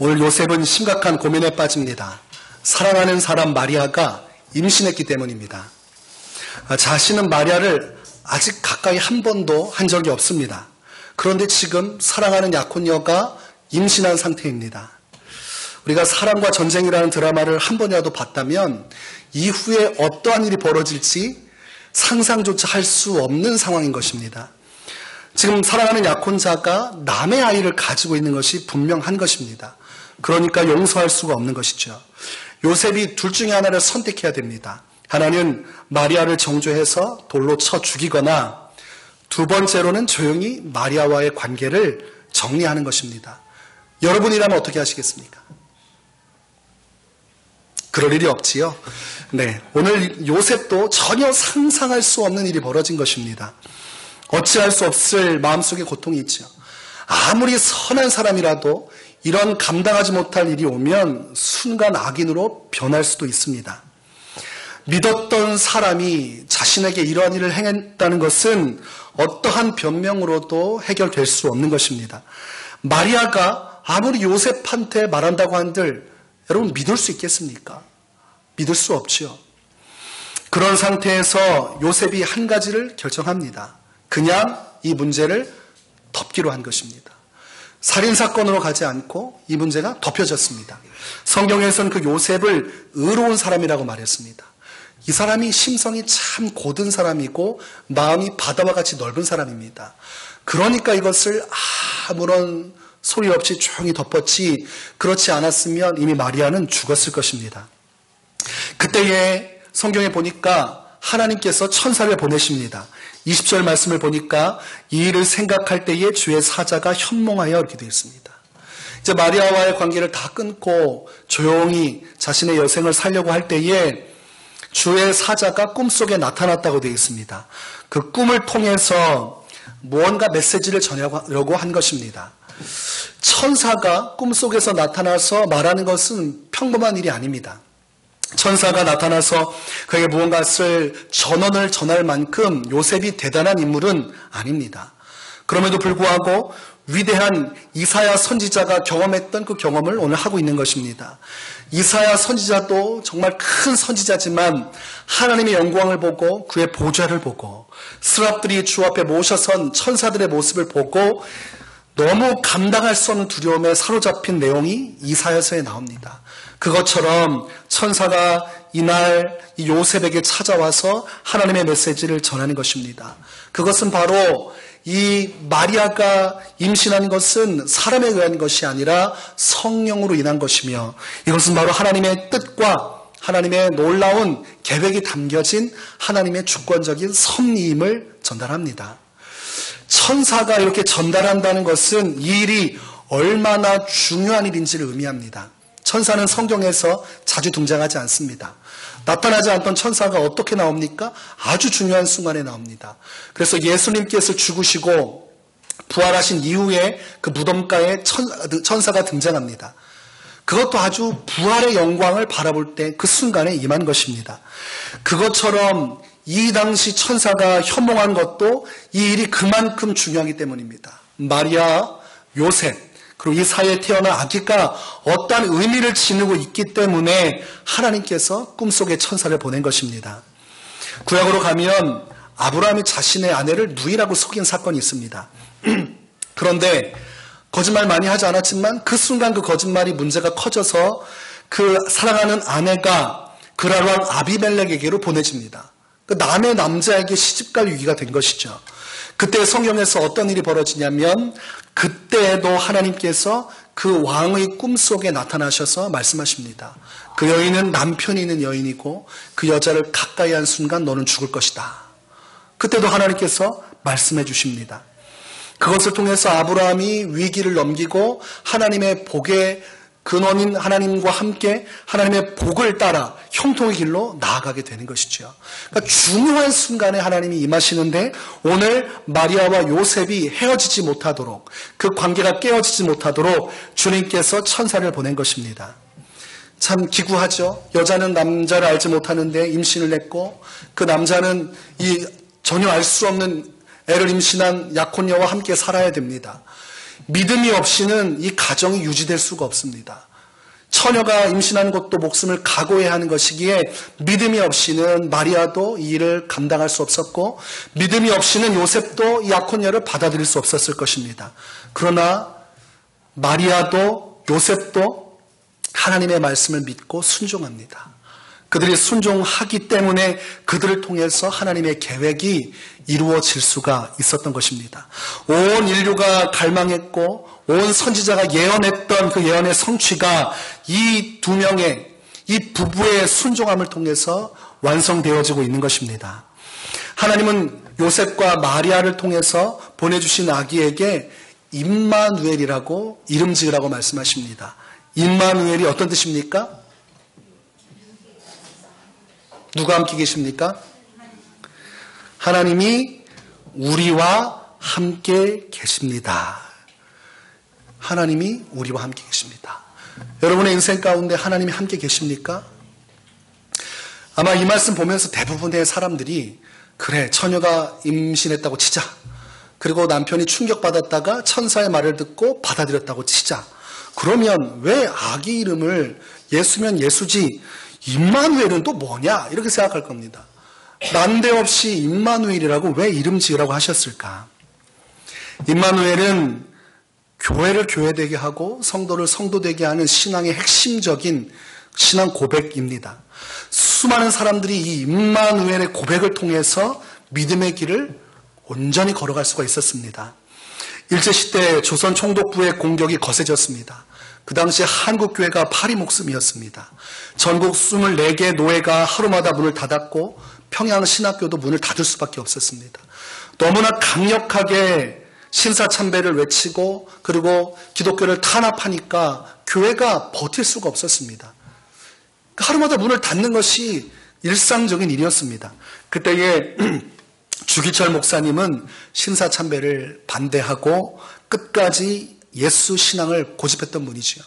오늘 요셉은 심각한 고민에 빠집니다. 사랑하는 사람 마리아가 임신했기 때문입니다. 자신은 마리아를 아직 가까이 한 번도 한 적이 없습니다. 그런데 지금 사랑하는 약혼녀가 임신한 상태입니다. 우리가 사랑과 전쟁이라는 드라마를 한 번이라도 봤다면 이후에 어떠한 일이 벌어질지 상상조차 할 수 없는 상황인 것입니다. 지금 사랑하는 약혼자가 남의 아이를 가지고 있는 것이 분명한 것입니다. 그러니까 용서할 수가 없는 것이죠. 요셉이 둘 중에 하나를 선택해야 됩니다. 하나는 마리아를 정죄해서 돌로 쳐 죽이거나 두 번째로는 조용히 마리아와의 관계를 정리하는 것입니다. 여러분이라면 어떻게 하시겠습니까? 그럴 일이 없지요. 네, 오늘 요셉도 전혀 상상할 수 없는 일이 벌어진 것입니다. 어찌할 수 없을 마음속에 고통이 있죠. 아무리 선한 사람이라도 이런 감당하지 못할 일이 오면 순간 악인으로 변할 수도 있습니다. 믿었던 사람이 자신에게 이러한 일을 행했다는 것은 어떠한 변명으로도 해결될 수 없는 것입니다. 마리아가 아무리 요셉한테 말한다고 한들 여러분 믿을 수 있겠습니까? 믿을 수 없지요. 그런 상태에서 요셉이 한 가지를 결정합니다. 그냥 이 문제를 덮기로 한 것입니다. 살인사건으로 가지 않고 이 문제가 덮여졌습니다. 성경에서는 그 요셉을 의로운 사람이라고 말했습니다. 이 사람이 심성이 참 고든 사람이고 마음이 바다와 같이 넓은 사람입니다. 그러니까 이것을 아무런 소리 없이 조용히 덮었지, 그렇지 않았으면 이미 마리아는 죽었을 것입니다. 그때에 성경에 보니까 하나님께서 천사를 보내십니다. 20절 말씀을 보니까 이 일을 생각할 때에 주의 사자가 현몽하여 이렇게 되어 있습니다. 이제 마리아와의 관계를 다 끊고 조용히 자신의 여생을 살려고 할 때에 주의 사자가 꿈속에 나타났다고 되어 있습니다. 그 꿈을 통해서 무언가 메시지를 전하려고 한 것입니다. 천사가 꿈속에서 나타나서 말하는 것은 평범한 일이 아닙니다. 천사가 나타나서 그에게 무언가를 전언을 전할 만큼 요셉이 대단한 인물은 아닙니다. 그럼에도 불구하고 위대한 이사야 선지자가 경험했던 그 경험을 오늘 하고 있는 것입니다. 이사야 선지자도 정말 큰 선지자지만 하나님의 영광을 보고 그의 보좌를 보고 스랍들이 주 앞에 모셔선 천사들의 모습을 보고 너무 감당할 수 없는 두려움에 사로잡힌 내용이 이사야서에 나옵니다. 그것처럼 천사가 이날 이 요셉에게 찾아와서 하나님의 메시지를 전하는 것입니다. 그것은 바로 이 마리아가 임신한 것은 사람에 의한 것이 아니라 성령으로 인한 것이며 이것은 바로 하나님의 뜻과 하나님의 놀라운 계획이 담겨진 하나님의 주권적인 섭리임을 전달합니다. 천사가 이렇게 전달한다는 것은 이 일이 얼마나 중요한 일인지를 의미합니다. 천사는 성경에서 자주 등장하지 않습니다. 나타나지 않던 천사가 어떻게 나옵니까? 아주 중요한 순간에 나옵니다. 그래서 예수님께서 죽으시고 부활하신 이후에 그 무덤가에 천사가 등장합니다. 그것도 아주 부활의 영광을 바라볼 때 그 순간에 임한 것입니다. 그것처럼 이 당시 천사가 현몽한 것도 이 일이 그만큼 중요하기 때문입니다. 마리아, 요셉, 그리고 이 사이에 태어난 아기가 어떠한 의미를 지니고 있기 때문에 하나님께서 꿈속에 천사를 보낸 것입니다. 구약으로 가면 아브라함이 자신의 아내를 누이라고 속인 사건이 있습니다. 그런데 거짓말 많이 하지 않았지만 그 순간 그 거짓말이 문제가 커져서 그 사랑하는 아내가 그랄 왕 아비멜렉에게로 보내집니다. 그 남의 남자에게 시집갈 위기가 된 것이죠. 그때 성경에서 어떤 일이 벌어지냐면 그때에도 하나님께서 그 왕의 꿈속에 나타나셔서 말씀하십니다. 그 여인은 남편이 있는 여인이고 그 여자를 가까이 한 순간 너는 죽을 것이다. 그때도 하나님께서 말씀해 주십니다. 그것을 통해서 아브라함이 위기를 넘기고 하나님의 복의 근원인 하나님과 함께 하나님의 복을 따라 형통의 길로 나아가게 되는 것이죠. 그러니까 중요한 순간에 하나님이 임하시는데 오늘 마리아와 요셉이 헤어지지 못하도록 그 관계가 깨어지지 못하도록 주님께서 천사를 보낸 것입니다. 참 기구하죠. 여자는 남자를 알지 못하는데 임신을 했고 그 남자는 이 전혀 알 수 없는 애를 임신한 약혼녀와 함께 살아야 됩니다. 믿음이 없이는 이 가정이 유지될 수가 없습니다. 처녀가 임신하는 것도 목숨을 각오해야 하는 것이기에 믿음이 없이는 마리아도 이 일을 감당할 수 없었고 믿음이 없이는 요셉도 이 약혼녀를 받아들일 수 없었을 것입니다. 그러나 마리아도 요셉도 하나님의 말씀을 믿고 순종합니다. 그들이 순종하기 때문에 그들을 통해서 하나님의 계획이 이루어질 수가 있었던 것입니다. 온 인류가 갈망했고 온 선지자가 예언했던 그 예언의 성취가 이 두 명의 이 부부의 순종함을 통해서 완성되어지고 있는 것입니다. 하나님은 요셉과 마리아를 통해서 보내주신 아기에게 임마누엘이라고 이름 지으라고 말씀하십니다. 임마누엘이 어떤 뜻입니까? 누가 함께 계십니까? 하나님이 우리와 함께 계십니다. 하나님이 우리와 함께 계십니다. 여러분의 인생 가운데 하나님이 함께 계십니까? 아마 이 말씀 보면서 대부분의 사람들이 그래 처녀가 임신했다고 치자. 그리고 남편이 충격받았다가 천사의 말을 듣고 받아들였다고 치자. 그러면 왜 아기 이름을 예수면 예수지 임마누엘은 또 뭐냐 이렇게 생각할 겁니다. 난데없이 임마누엘이라고 왜 이름 지으라고 하셨을까? 임마누엘은 교회를 교회되게 하고 성도를 성도되게 하는 신앙의 핵심적인 신앙 고백입니다. 수많은 사람들이 이 임마누엘의 고백을 통해서 믿음의 길을 온전히 걸어갈 수가 있었습니다. 일제시대 조선 총독부의 공격이 거세졌습니다. 그 당시 한국교회가 파리 목숨이었습니다. 전국 24개 노회가 하루마다 문을 닫았고 평양신학교도 문을 닫을 수밖에 없었습니다. 너무나 강력하게 신사참배를 외치고 그리고 기독교를 탄압하니까 교회가 버틸 수가 없었습니다. 하루마다 문을 닫는 것이 일상적인 일이었습니다. 그때에 주기철 목사님은 신사참배를 반대하고 끝까지 예수 신앙을 고집했던 분이지요.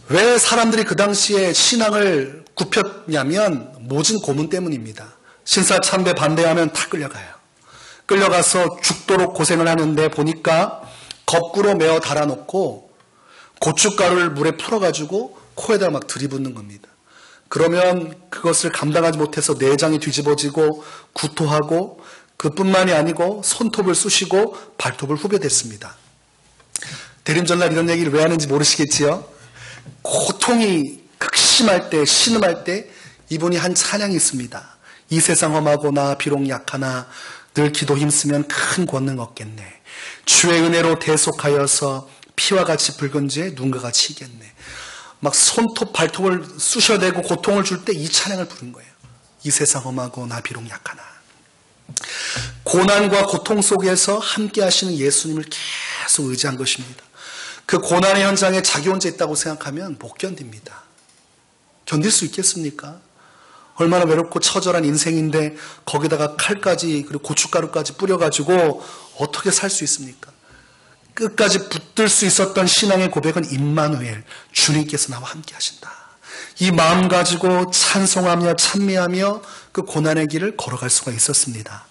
왜 사람들이 그 당시에 신앙을 굽혔냐면 모진 고문 때문입니다. 신사참배 반대하면 다 끌려가요. 끌려가서 죽도록 고생을 하는데 보니까 거꾸로 메어 달아놓고 고춧가루를 물에 풀어가지고 코에다 막 들이붓는 겁니다. 그러면 그것을 감당하지 못해서 내장이 뒤집어지고 구토하고 그뿐만이 아니고 손톱을 쑤시고 발톱을 후벼댔습니다. 대림절날 이런 얘기를 왜 하는지 모르시겠지요? 고통이 극심할 때, 신음할 때 이분이 한 찬양이 있습니다. 이 세상 험하고 나 비록 약하나 늘 기도 힘쓰면 큰 권능 얻겠네. 주의 은혜로 대속하여서 피와 같이 붉은 죄 눈과 같이 이겼네. 막 손톱 발톱을 쑤셔대고 고통을 줄 때 이 찬양을 부른 거예요. 이 세상 험하고 나 비록 약하나. 고난과 고통 속에서 함께 하시는 예수님을 계속 의지한 것입니다. 그 고난의 현장에 자기 혼자 있다고 생각하면 못 견딥니다. 견딜 수 있겠습니까? 얼마나 외롭고 처절한 인생인데 거기다가 칼까지 그리고 고춧가루까지 뿌려가지고 어떻게 살 수 있습니까? 끝까지 붙들 수 있었던 신앙의 고백은 임마누엘, 주님께서 나와 함께 하신다. 이 마음 가지고 찬송하며 찬미하며 그 고난의 길을 걸어갈 수가 있었습니다.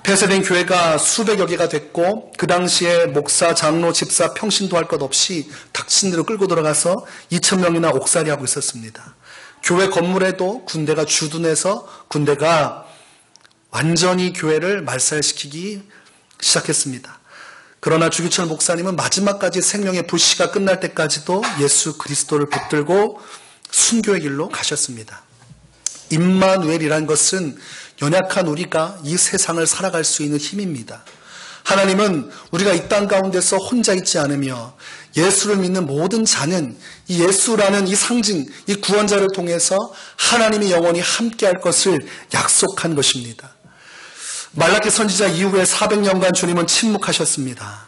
폐쇄된 교회가 수백여 개가 됐고 그 당시에 목사, 장로, 집사, 평신도 할 것 없이 닥친 대로 끌고 들어가서 2,000명이나 옥살이하고 있었습니다. 교회 건물에도 군대가 주둔해서 군대가 완전히 교회를 말살시키기 시작했습니다. 그러나 주기철 목사님은 마지막까지 생명의 불씨가 끝날 때까지도 예수 그리스도를 붙들고 순교의 길로 가셨습니다. 임마누엘이라는 것은 연약한 우리가 이 세상을 살아갈 수 있는 힘입니다. 하나님은 우리가 이 땅 가운데서 혼자 있지 않으며 예수를 믿는 모든 자는 이 예수라는 이 상징, 이 구원자를 통해서 하나님이 영원히 함께할 것을 약속한 것입니다. 말라기 선지자 이후에 400년간 주님은 침묵하셨습니다.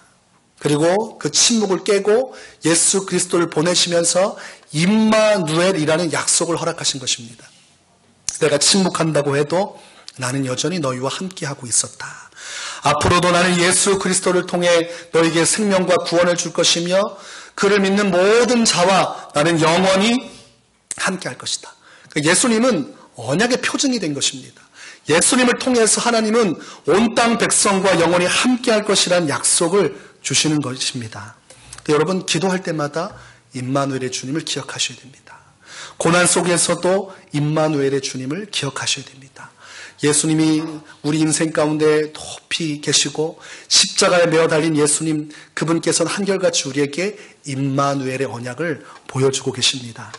그리고 그 침묵을 깨고 예수 그리스도를 보내시면서 임마누엘이라는 약속을 허락하신 것입니다. 내가 침묵한다고 해도 나는 여전히 너희와 함께하고 있었다. 앞으로도 나는 예수 그리스도를 통해 너에게 생명과 구원을 줄 것이며 그를 믿는 모든 자와 나는 영원히 함께할 것이다. 예수님은 언약의 표징이 된 것입니다. 예수님을 통해서 하나님은 온 땅 백성과 영원히 함께할 것이라는 약속을 주시는 것입니다. 여러분, 기도할 때마다 임마누엘의 주님을 기억하셔야 됩니다. 고난 속에서도 임마누엘의 주님을 기억하셔야 됩니다. 예수님이 우리 인생 가운데 높이 계시고 십자가에 매어 달린 예수님, 그분께서는 한결같이 우리에게 임마누엘의 언약을 보여주고 계십니다.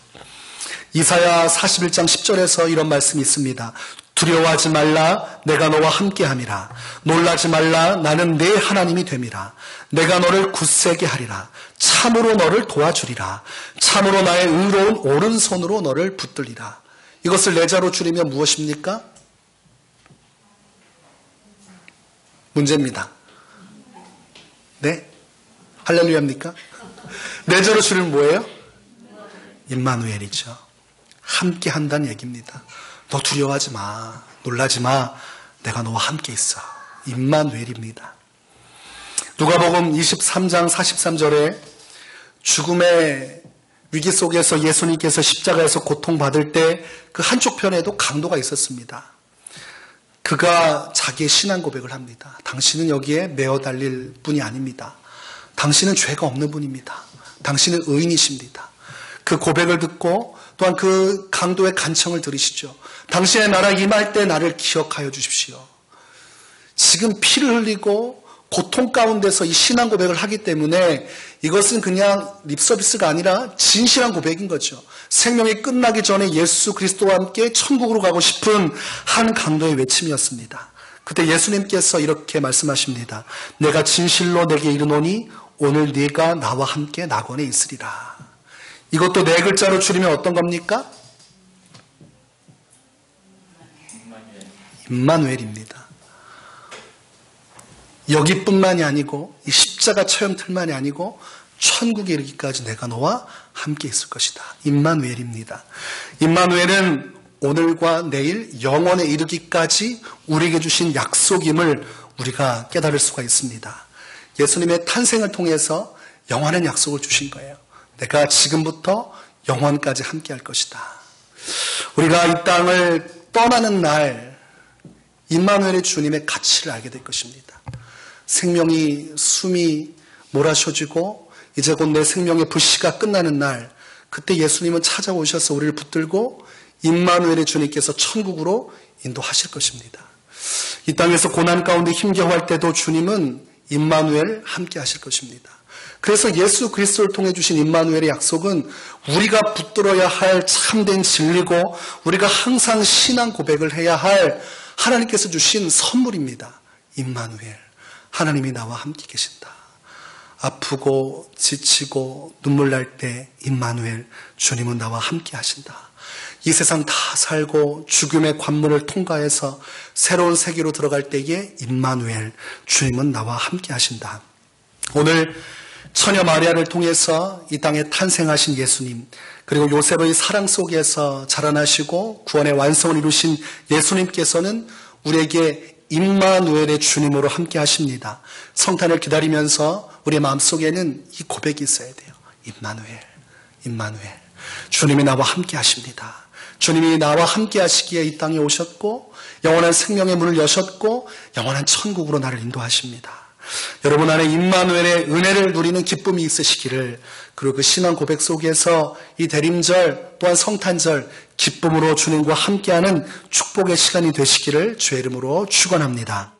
이사야 41장 10절에서 이런 말씀이 있습니다. 두려워하지 말라, 내가 너와 함께함이라. 놀라지 말라, 나는 네 하나님이 됨이라. 내가 너를 굳세게 하리라. 참으로 너를 도와주리라. 참으로 나의 의로운 오른손으로 너를 붙들리라. 이것을 내자로 줄이면 무엇입니까? 문제입니다. 네? 할렐루야입니까? 내자로 줄이면 뭐예요? 임마누엘이죠. 함께 한다는 얘기입니다. 너 두려워하지 마. 놀라지 마. 내가 너와 함께 있어. 임마누엘입니다. 누가복음 23장 43절에 죽음의 위기 속에서 예수님께서 십자가에서 고통받을 때 그 한쪽 편에도 강도가 있었습니다. 그가 자기의 신앙 고백을 합니다. 당신은 여기에 매어 달릴 분이 아닙니다. 당신은 죄가 없는 분입니다. 당신은 의인이십니다. 그 고백을 듣고 또한 그 강도의 간청을 들으시죠. 당신의 나라 임할 때 나를 기억하여 주십시오. 지금 피를 흘리고 고통 가운데서 이 신앙 고백을 하기 때문에 이것은 그냥 립서비스가 아니라 진실한 고백인 거죠. 생명이 끝나기 전에 예수 그리스도와 함께 천국으로 가고 싶은 한 강도의 외침이었습니다. 그때 예수님께서 이렇게 말씀하십니다. 내가 진실로 내게 이르노니 오늘 네가 나와 함께 낙원에 있으리라. 이것도 네 글자로 줄이면 어떤 겁니까? 임마누엘입니다. 여기뿐만이 아니고 이 십자가 처형틀만이 아니고 천국에 이르기까지 내가 너와 함께 있을 것이다. 임마누엘입니다. 임마누엘은 오늘과 내일 영원에 이르기까지 우리에게 주신 약속임을 우리가 깨달을 수가 있습니다. 예수님의 탄생을 통해서 영원한 약속을 주신 거예요. 내가 지금부터 영원까지 함께 할 것이다. 우리가 이 땅을 떠나는 날 임마누엘의 주님의 가치를 알게 될 것입니다. 생명이 숨이 몰아쉬어지고 이제 곧 내 생명의 불씨가 끝나는 날, 그때 예수님은 찾아오셔서 우리를 붙들고 임마누엘의 주님께서 천국으로 인도하실 것입니다. 이 땅에서 고난 가운데 힘겨워할 때도 주님은 임마누엘 함께 하실 것입니다. 그래서 예수 그리스도를 통해 주신 임마누엘의 약속은 우리가 붙들어야 할 참된 진리고 우리가 항상 신앙 고백을 해야 할 하나님께서 주신 선물입니다. 임마누엘, 하나님이 나와 함께 계신다. 아프고 지치고 눈물 날 때 임마누엘, 주님은 나와 함께 하신다. 이 세상 다 살고 죽음의 관문을 통과해서 새로운 세계로 들어갈 때에 임마누엘, 주님은 나와 함께 하신다. 오늘 처녀 마리아를 통해서 이 땅에 탄생하신 예수님, 그리고 요셉의 사랑 속에서 자라나시고 구원의 완성을 이루신 예수님께서는 우리에게 임마누엘의 주님으로 함께 하십니다. 성탄을 기다리면서 우리의 마음속에는 이 고백이 있어야 돼요. 임마누엘, 임마누엘. 주님이 나와 함께 하십니다. 주님이 나와 함께 하시기에 이 땅에 오셨고 영원한 생명의 문을 여셨고 영원한 천국으로 나를 인도하십니다. 여러분 안에 임마누엘의 은혜를 누리는 기쁨이 있으시기를, 그리고 그 신앙 고백 속에서 이 대림절 또한 성탄절 기쁨으로 주님과 함께하는 축복의 시간이 되시기를 주의 이름으로 축원합니다.